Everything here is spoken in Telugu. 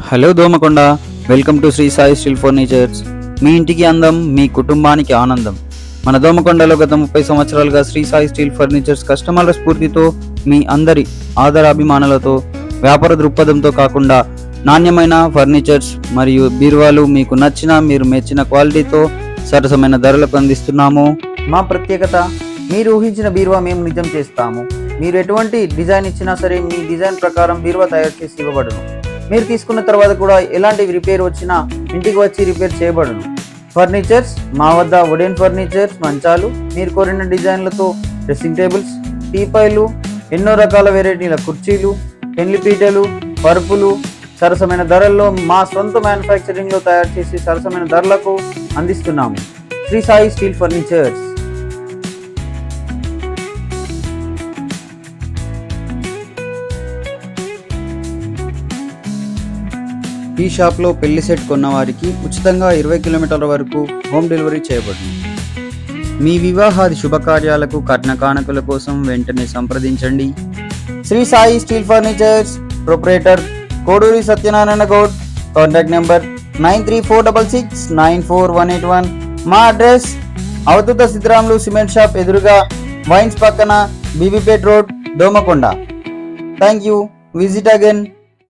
Hello Domakonda, welcome to Sri Sai steel furnitures. మీ ఇంటికి అందం, మీ కుటుంబానికి ఆనందం. మన దోమకొండలో గత 30 సంవత్సరాలుగా శ్రీ సాయి స్టీల్ ఫర్నిచర్స్ కస్టమర్ల స్ఫూర్తితో, మీ అందరి ఆదరాభిమానాలతో, వ్యాపార దృక్పథంతో కాకుండా నాణ్యమైన ఫర్నిచర్స్ మరియు బీరువాలు మీకు నచ్చిన, మీరు మెచ్చిన క్వాలిటీతో సరసమైన ధరలకు అందిస్తున్నాము. మా ప్రత్యేకత, మీరు ఊహించిన బీరువా మేము నిజం చేస్తాము. మీరు ఎటువంటి డిజైన్ ఇచ్చినా సరే మీ డిజైన్ ప్రకారం బీరువా తయారు చేసి ఇవ్వబడును. మీరు తీసుకున్న తర్వాత కూడా ఎలాంటి రిపేర్ వచ్చినా ఇంటికి వచ్చి రిపేర్ చేయబడును. ఫర్నిచర్స్ మా వద్ద వుడెన్ ఫర్నిచర్స్, మంచాలు, మీరు కోరిన డిజైన్లతో డ్రెస్సింగ్ టేబుల్స్, టీపాయ్లు, ఎన్నో రకాల వెరైటీల కుర్చీలు, పెండ్లి పీటలు, పరుపులు సరసమైన ధరల్లో మా సొంత మ్యానుఫ్యాక్చరింగ్లో తయారు చేసి సరసమైన ధరలకు అందిస్తున్నాము. Shri Sai steel furnitures. ఈ షాప్లో పెళ్లి సెట్ కొన్న వారికి ఉచితంగా 20 కిలోమీటర్ల వరకు హోమ్ డెలివరీ చేయబడును. మీ వివాహాది శుభకార్యాలకు కట్న కానుకల కోసం వెంటనే సంప్రదించండి. Shri Sai steel furnitures, proprietor Koduri Satyanarayana Goud. Contact number 9346694181. మా address Avadhuta Siddharamulu cement shop ఎదురుగా, వైన్స్ పక్కన, Bibipet road, Domakonda. Thank you. Visit again.